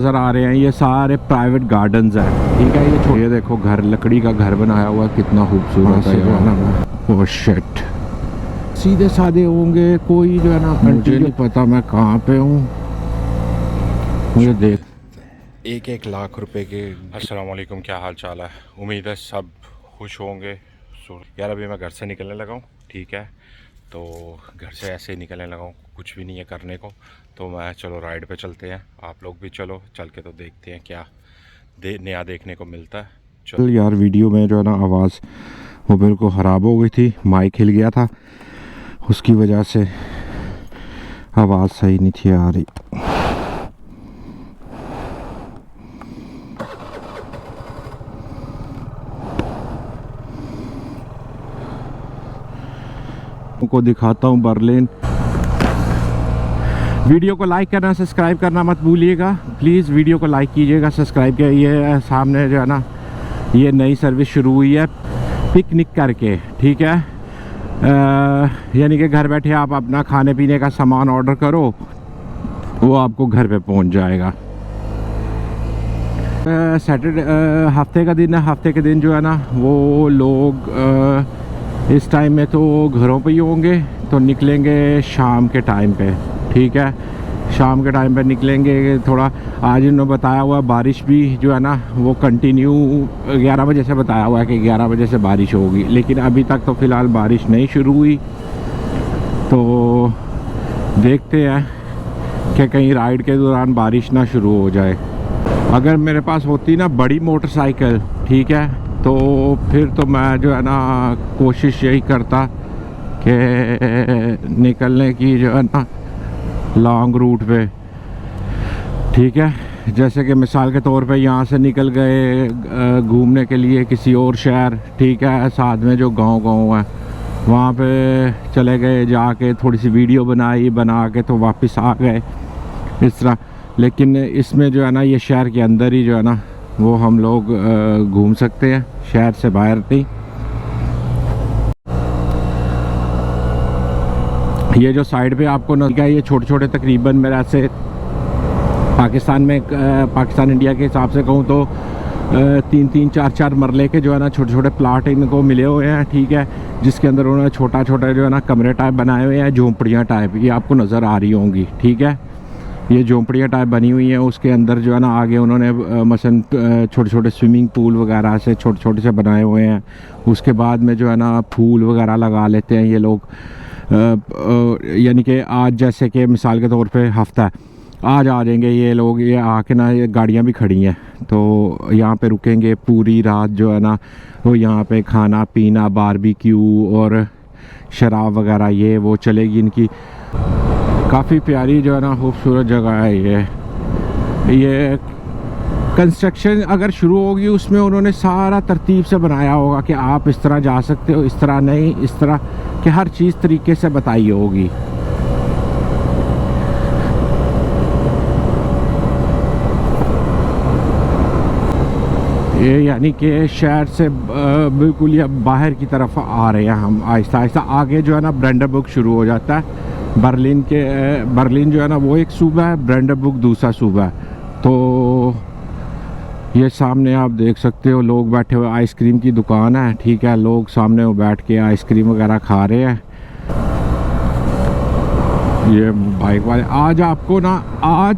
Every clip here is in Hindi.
नजर आ रहे हैं ये सारे प्राइवेट गार्डन्स हैं, ठीक है। ये देखो घर, लकड़ी का घर बनाया हुआ है, कितना खूबसूरत है। ओह शिट, सीधे साधे होंगे, कोई जो है ना, मुझे नहीं पता मैं कहाँ पे हूँ। मुझे देख 1-1 लाख रुपए के। अस्सलाम वालेकुम, क्या हाल चाल है? उम्मीद है सब खुश होंगे। यार अभी मैं घर से निकलने लगा हूँ, ठीक है। तो घर से ऐसे ही निकलने लगा हूँ, कुछ भी नहीं है करने को। तो मैं चलो राइड पे चलते हैं, आप लोग भी चलो, चल के तो देखते हैं क्या नया देखने को मिलता है। चलो यार, वीडियो में जो है ना आवाज़ वो बिल्कुल ख़राब हो गई थी, माइक हिल गया था, उसकी वजह से आवाज़ सही नहीं थी आ रही। को दिखाता हूँ बर्लिन। वीडियो को लाइक करना, सब्सक्राइब करना मत भूलिएगा प्लीज़। वीडियो को लाइक कीजिएगा, सब्सक्राइब किया। ये सामने जो है ना, ये नई सर्विस शुरू हुई है पिकनिक करके, ठीक है। यानी कि घर बैठे आप अपना खाने पीने का सामान ऑर्डर करो, वो आपको घर पे पहुंच जाएगा। सैटरडे हफ्ते का दिन है, हफ्ते के दिन जो है ना वो लोग इस टाइम में तो घरों पे ही होंगे, तो निकलेंगे शाम के टाइम पे, ठीक है। शाम के टाइम पे निकलेंगे। थोड़ा आज इन्होंने बताया हुआ बारिश भी जो है ना वो कंटिन्यू 11 बजे से बताया हुआ है कि 11 बजे से बारिश होगी, लेकिन अभी तक तो फ़िलहाल बारिश नहीं शुरू हुई। तो देखते हैं कि कहीं राइड के दौरान बारिश ना शुरू हो जाए। अगर मेरे पास होती ना बड़ी मोटरसाइकिल, ठीक है, तो फिर तो मैं जो है ना कोशिश यही करता कि निकलने की, जो है ना लॉन्ग रूट पे, ठीक है। जैसे कि मिसाल के तौर पे यहाँ से निकल गए घूमने के लिए किसी और शहर, ठीक है, साथ में जो गांव है वहाँ पे चले गए, जाके थोड़ी सी वीडियो बना के तो वापस आ गए, इस तरह। लेकिन इसमें जो है ना ये शहर के अंदर ही जो है ना वो हम लोग घूम सकते हैं, शहर से बाहर नहीं। ये जो साइड पे आपको नज़र, ये छोटे छोटे तकरीबन मेरा से पाकिस्तान में, पाकिस्तान इंडिया के हिसाब से कहूँ तो 3-3, 4-4 मरले के जो है ना छोटे छोटे प्लाट इनको मिले हुए हैं, ठीक है। जिसके अंदर उन्होंने छोटा छोटा जो है ना कमरे टाइप बनाए हुए हैं, झोंपड़ियाँ टाइप, ये आपको नज़र आ रही होंगी, ठीक है। ये झोंपड़ियाँ टाइप बनी हुई हैं, उसके अंदर जो है ना आगे उन्होंने मसलन छोटे छोटे स्विमिंग पूल वगैरह से छोटे छोटे से बनाए हुए हैं। उसके बाद में जो है ना फूल वगैरह लगा लेते हैं ये लोग। यानी कि आज जैसे कि मिसाल के तौर पे हफ्ता है, आज आ जाएंगे ये लोग, ये आके ना, ये गाड़ियाँ भी खड़ी हैं तो यहाँ पे रुकेंगे पूरी रात, जो है ना वो यहाँ पे खाना पीना, बारबेक्यू और शराब वगैरह ये वो चलेगी इनकी। काफ़ी प्यारी जो है ना खूबसूरत जगह है ये कंस्ट्रक्शन अगर शुरू होगी उसमें उन्होंने सारा तरतीब से बनाया होगा कि आप इस तरह जा सकते हो, इस तरह नहीं, इस तरह कि हर चीज़ तरीके से बताई होगी। ये यानी कि शहर से बिल्कुल या बाहर की तरफ आ रहे हैं हम, आहिस्ता आहिस्ता। आगे जो है ना ब्रांडेनबुर्ग शुरू हो जाता है। बर्लिन जो है ना वो एक सूबा है, ब्रांडेनबुर्ग दूसरा सूबा है। तो ये सामने आप देख सकते हो लोग बैठे हुए, आइसक्रीम की दुकान है, ठीक है। लोग सामने वो बैठ के आइसक्रीम वगैरह खा रहे हैं। ये बाइक वाले आज आपको ना, आज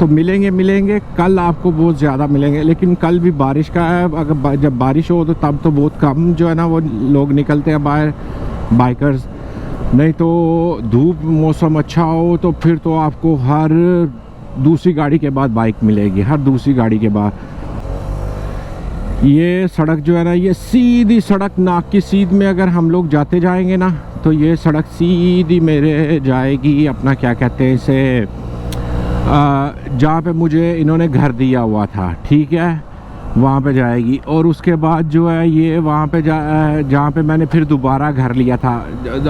तो मिलेंगे, कल आपको बहुत ज़्यादा मिलेंगे, लेकिन कल भी बारिश का है। अगर जब बारिश हो तो तब तो बहुत कम जो है ना वो लोग निकलते हैं बाहर, बाइकर्स। नहीं तो धूप, मौसम अच्छा हो तो फिर तो आपको हर दूसरी गाड़ी के बाद बाइक मिलेगी, हर दूसरी गाड़ी के बाद। ये सड़क जो है ना, ये सीधी सड़क, नाक की सीध में अगर हम लोग जाते जाएंगे ना तो ये सड़क सीधी मेरे जाएगी अपना, क्या कहते हैं इसे, जहाँ पे मुझे इन्होंने घर दिया हुआ था, ठीक है, वहाँ पे जाएगी। और उसके बाद जो है ये वहाँ पे जहाँ पे मैंने फिर दोबारा घर लिया था,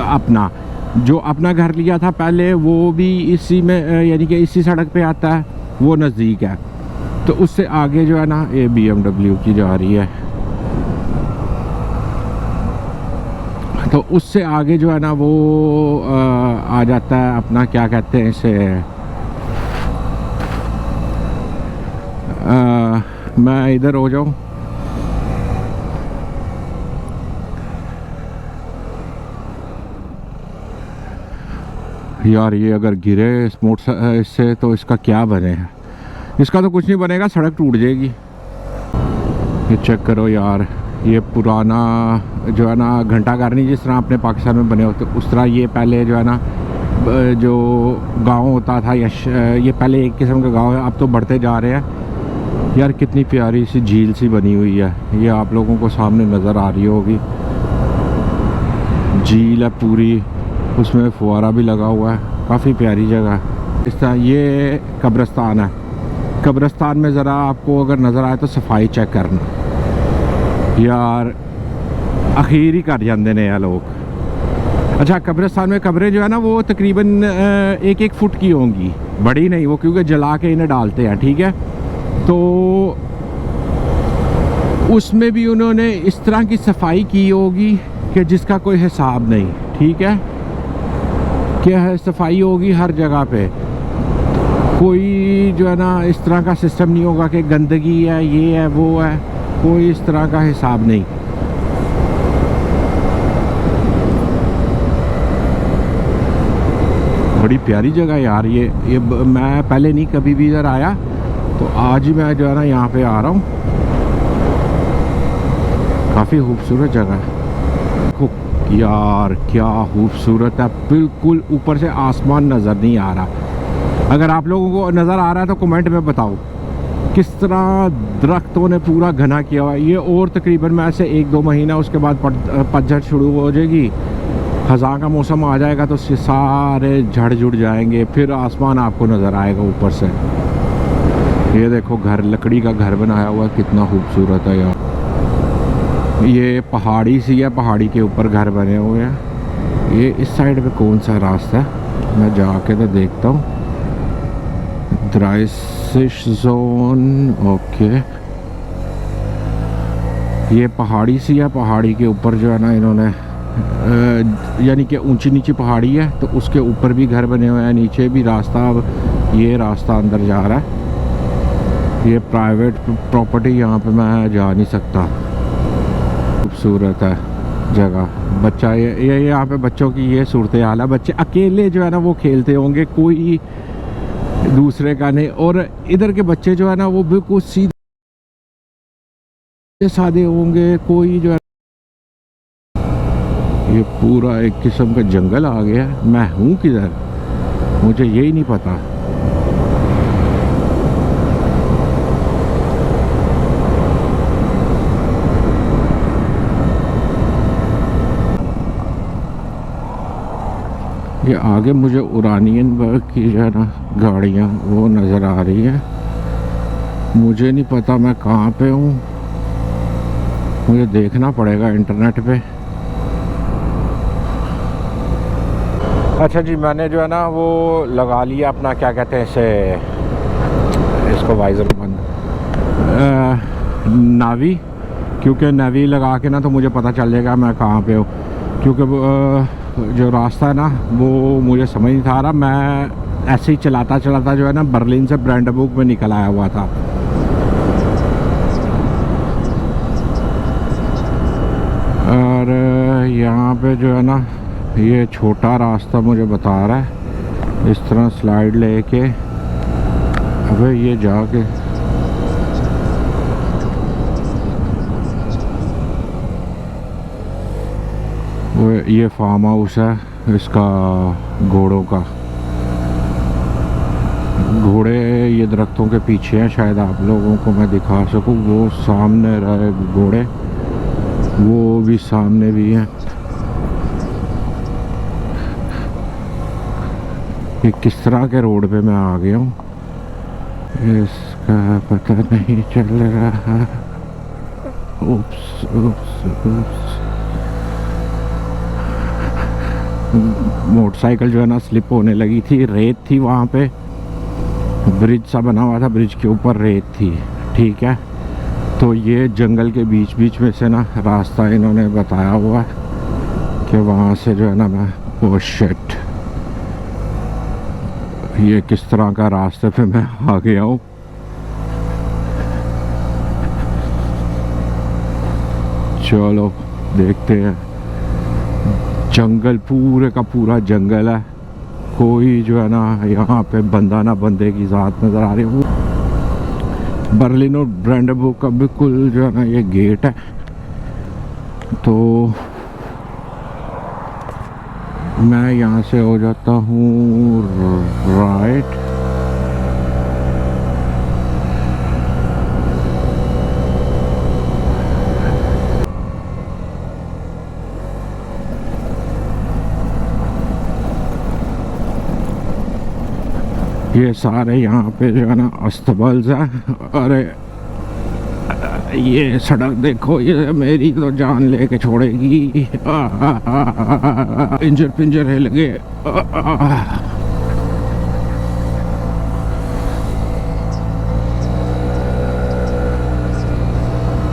अपना जो अपना घर लिया था पहले, वो भी इसी में, यानी कि इसी सड़क पे आता है, वो नज़दीक है। तो उससे आगे जो है ना ये BMW की जा रही है, तो उससे आगे जो है ना वो आ जाता है अपना, क्या कहते हैं इसे, मैं इधर हो जाऊँ। यार ये अगर गिरे इससे तो इसका क्या बने। इसका तो कुछ नहीं बनेगा, सड़क टूट जाएगी। ये चेक करो यार, ये पुराना जो है ना घंटाघर नहीं जिस तरह अपने पाकिस्तान में बने होते उस तरह ये पहले जो है ना जो गांव होता था या ये पहले एक किस्म का गांव है, अब तो बढ़ते जा रहे हैं। यार कितनी प्यारी सी झील सी बनी हुई है, ये आप लोगों को सामने नज़र आ रही होगी। झील है पूरी, उसमें फुहारा भी लगा हुआ है, काफ़ी प्यारी जगह है। इस तरह ये कब्रिस्तान है। कब्रिस्तान में ज़रा आपको अगर नज़र आए तो सफाई चेक करना यार, अखीर ही कर जाते हैं यार लोग। अच्छा, कब्रिस्तान में कब्रें जो है ना वो तकरीबन 1-1 फुट की होंगी, बड़ी नहीं वो, क्योंकि जला के इन्हें डालते हैं, ठीक है। तो उसमें भी उन्होंने इस तरह की सफाई की होगी कि जिसका कोई हिसाब नहीं, ठीक है। क्या है, सफाई होगी हर जगह पे, कोई जो है ना इस तरह का सिस्टम नहीं होगा कि गंदगी है, ये है, वो है, कोई इस तरह का हिसाब नहीं। बड़ी प्यारी जगह यार ये मैं पहले नहीं कभी भी इधर आया, तो आज ही मैं जो है ना यहाँ पे आ रहा हूँ। काफ़ी खूबसूरत जगह है यार, क्या खूबसूरत है। बिल्कुल ऊपर से आसमान नज़र नहीं आ रहा। अगर आप लोगों को नज़र आ रहा है तो कमेंट में बताओ किस तरह दरख्तों ने पूरा घना किया हुआ है। ये और तकरीबन में ऐसे 1-2 महीना उसके बाद पतझड़ शुरू हो जाएगी, ख़ज़ां का मौसम आ जाएगा तो सारे झड़ जुड़ जाएंगे, फिर आसमान आपको नज़र आएगा ऊपर से। ये देखो घर, लकड़ी का घर बनाया हुआ, कितना खूबसूरत है यार। ये पहाड़ी सी है, पहाड़ी के ऊपर घर बने हुए हैं। ये इस साइड पे कौन सा रास्ता है, मैं जाके तो देखता हूँ। ड्राइसिश जोन, ओके। ये पहाड़ी सी है, पहाड़ी के ऊपर जो है ना इन्होंने यानी कि ऊंची नीची पहाड़ी है तो उसके ऊपर भी घर बने हुए हैं, नीचे भी रास्ता। अब ये रास्ता अंदर जा रहा है, ये प्राइवेट प्रॉपर्टी, यहाँ पे मैं जा नहीं सकता। खूबसूरत है जगह। बच्चा ये यहाँ पे बच्चों की ये सूरत हाल है, बच्चे अकेले जो है ना वो खेलते होंगे, कोई दूसरे का नहीं। और इधर के बच्चे जो है ना वो बिल्कुल सीधे सादे होंगे, कोई जो है। ये पूरा एक किस्म का जंगल आ गया। मैं हूँ किधर, मुझे यही नहीं पता। ये आगे मुझे उरानियनबर्ग की जो है ना गाड़ियाँ वो नज़र आ रही है। मुझे नहीं पता मैं कहाँ पे हूँ, मुझे देखना पड़ेगा इंटरनेट पे। अच्छा जी, मैंने जो है ना वो लगा लिया अपना, क्या कहते हैं इसे, इसको वाइज़र बंद, नावी। क्योंकि नावी लगा के ना तो मुझे पता चल जाएगा मैं कहाँ पे हूँ। क्योंकि जो रास्ता है ना वो मुझे समझ नहीं था आ रहा। मैं ऐसे ही चलाता चलाता जो है ना बर्लिन से ब्रांडनबुर्ग में निकल आया हुआ था। और यहाँ पे जो है ना ये छोटा रास्ता मुझे बता रहा है, इस तरह स्लाइड लेके। अबे ये जाके वो ये फार्म हाउस है इसका, घोड़ों का। घोड़े ये दरख्तों के पीछे हैं, शायद आप लोगों को मैं दिखा सकूं। वो सामने रहे घोड़े, वो भी सामने भी हैं। ये किस तरह के रोड पे मैं आ गया हूँ इसका पता नहीं चल रहा। उप्स उप्स उप्स। मोटरसाइकिल जो है ना स्लिप होने लगी थी, रेत थी वहाँ पे, ब्रिज सा बना हुआ था, ब्रिज के ऊपर रेत थी, ठीक है। तो ये जंगल के बीच बीच में से ना रास्ता इन्होंने बताया हुआ है कि वहाँ से जो है ना मैं, ओह शिट, ये किस तरह का रास्ते पे मैं आ गया हूँ। चलो देखते हैं। जंगल पूरे का पूरा जंगल है, कोई जो है ना यहाँ पे बंदा ना बंदे की ज़ात नज़र आ रही है। वो बर्लिन और ब्रांडेनबुर्ग का बिल्कुल जो है ना ये गेट है। तो मैं यहाँ से हो जाता हूँ राइट। ये सारे यहाँ पे जो है ना अस्तबल्स हैं। अरे ये सड़क देखो, ये मेरी तो जान लेके छोड़ेगी। इंजर पिंजर हिल गए।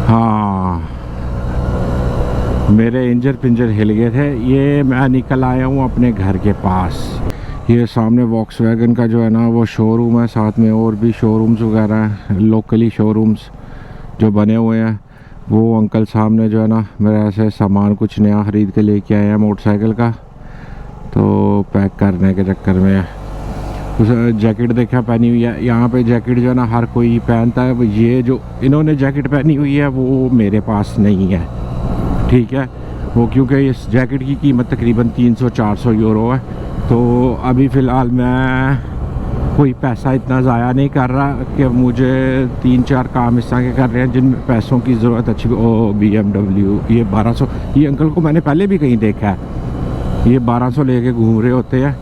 हाँ, मेरे इंजर पिंजर हिल गए थे। ये मैं निकल आया हूँ अपने घर के पास। ये सामने वॉक्सवैगन का जो है ना वो शोरूम है, साथ में और भी शोरूम्स वगैरह हैं, लोकली शोरूम्स जो बने हुए हैं। वो अंकल सामने जो है ना मेरा ऐसे सामान कुछ नया ख़रीद के लेके आए हैं मोटरसाइकिल का, तो पैक करने के चक्कर में उस जैकेट देखा पहनी हुई है। यहाँ पे जैकेट जो है ना हर कोई पहनता है। ये जो इन्होंने जैकेट पहनी हुई है वो मेरे पास नहीं है, ठीक है। वो क्योंकि इस जैकेट की कीमत तकरीबन 300-400 यूरो है। तो अभी फ़िलहाल मैं कोई पैसा इतना ज़ाया नहीं कर रहा कि मुझे 3-4 काम इस तरह के कर रहे हैं जिनमें पैसों की ज़रूरत अच्छी। ओ BMW ये 1200, ये अंकल को मैंने पहले भी कहीं देखा है, ये 1200 लेके घूम रहे होते हैं।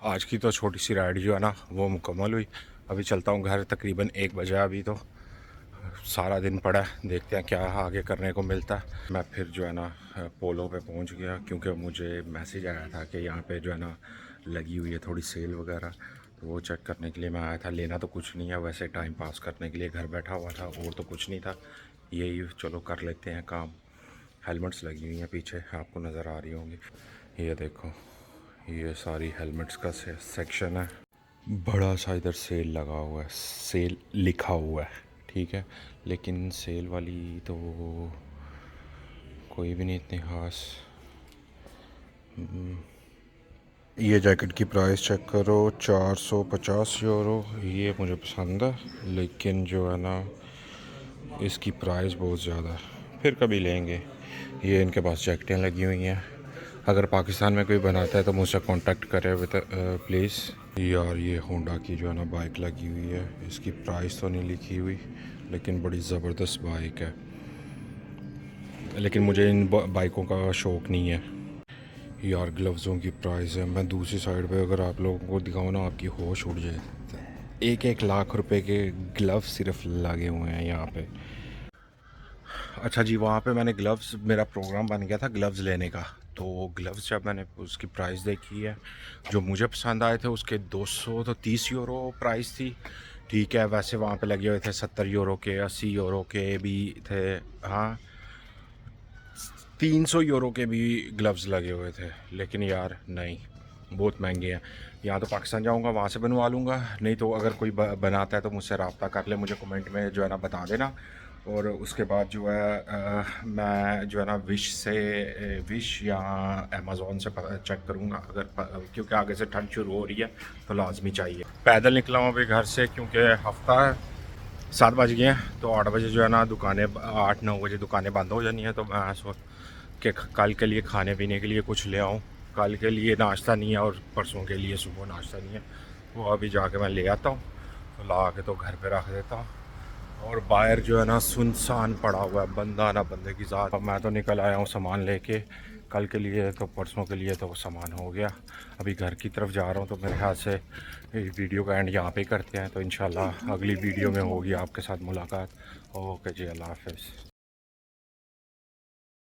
आज की तो छोटी सी राइड जो है ना वो मुकम्मल हुई। अभी चलता हूँ घर, तकरीबन 1 बजे। अभी तो सारा दिन पड़ा है, देखते हैं क्या आगे करने को मिलता है। मैं फिर जो है ना पोलो पे पहुंच गया क्योंकि मुझे मैसेज आया था कि यहाँ पे जो है ना लगी हुई है थोड़ी सेल वगैरह, तो वो चेक करने के लिए मैं आया था। लेना तो कुछ नहीं है, वैसे टाइम पास करने के लिए घर बैठा हुआ था, और तो कुछ नहीं था। यही चलो कर लेते हैं काम। हेलमेट्स लगी हुई हैं पीछे, आपको नज़र आ रही होंगी। ये देखो, ये सारी हेलमेट्स का सेक्शन है। बड़ा सा इधर सेल लगा हुआ है, सेल लिखा हुआ है, ठीक है, लेकिन सेल वाली तो कोई भी नहीं इतनी ख़ास। ये जैकेट की प्राइस चेक करो, 450 यूरो। ये मुझे पसंद है, लेकिन जो है ना इसकी प्राइस बहुत ज़्यादा है। फिर कभी लेंगे। ये इनके पास जैकेटें लगी हुई हैं। अगर पाकिस्तान में कोई बनाता है तो मुझसे कांटेक्ट करे विद प्लीज़। यार ये होंडा की जो है ना बाइक लगी हुई है, इसकी प्राइस तो नहीं लिखी हुई, लेकिन बड़ी ज़बरदस्त बाइक है। लेकिन मुझे इन बाइकों का शौक़ नहीं है। यार ग्लव्सों की प्राइस है, मैं दूसरी साइड पे अगर आप लोगों को दिखाऊँ ना आपकी होश उड़ जाए। 1-1 लाख रुपए के ग्लव्स सिर्फ लगे हुए हैं यहाँ पे। अच्छा जी, वहाँ पे मैंने ग्लव्स, मेरा प्रोग्राम बन गया था ग्लव्स लेने का। तो ग्लव्स जब मैंने उसकी प्राइस देखी है, जो मुझे पसंद आए थे उसके 230 यूरो प्राइस थी, ठीक है। वैसे वहाँ पे लगे हुए थे 70 यूरो के, 80 यूरो के भी थे, हाँ 300 यूरो के भी ग्लव्स लगे हुए थे। लेकिन यार नहीं, बहुत महंगे हैं। यहाँ तो पाकिस्तान जाऊँगा वहाँ से बनवा लूँगा, नहीं तो अगर कोई बनाता है तो मुझसे रब्ता कर ले, मुझे कमेंट में जो है ना बता देना। और उसके बाद जो है मैं जो है ना विश या अमेज़ोन से चेक करूँगा, अगर क्योंकि आगे से ठंड शुरू हो रही है तो लाजमी चाहिए। पैदल निकला हूँ अभी घर से, क्योंकि हफ्ता 7 बज गए हैं, तो 8 बजे जो है ना दुकानें, 8-9 बजे दुकानें बंद हो जानी है। तो मैं सोच कि कल के लिए खाने पीने के लिए कुछ ले आऊँ। कल के लिए नाश्ता नहीं है और परसों के लिए सुबह नाश्ता नहीं है, वो अभी जाके मैं ले आता हूँ। तो ला के तो घर पे रख देता हूँ। और बाहर जो है ना सुनसान पड़ा हुआ है, बंदा ना बंदे की ज़ात। मैं तो निकल आया हूँ सामान लेके, कल के लिए तो परसों के लिए तो वो सामान हो गया। अभी घर की तरफ जा रहा हूँ, तो मेरे ख्याल से वीडियो का एंड यहाँ पे करते हैं। तो इंशाल्लाह अगली वीडियो में होगी आपके साथ मुलाकात। ओके जी, अल्लाह हाफ़िज़।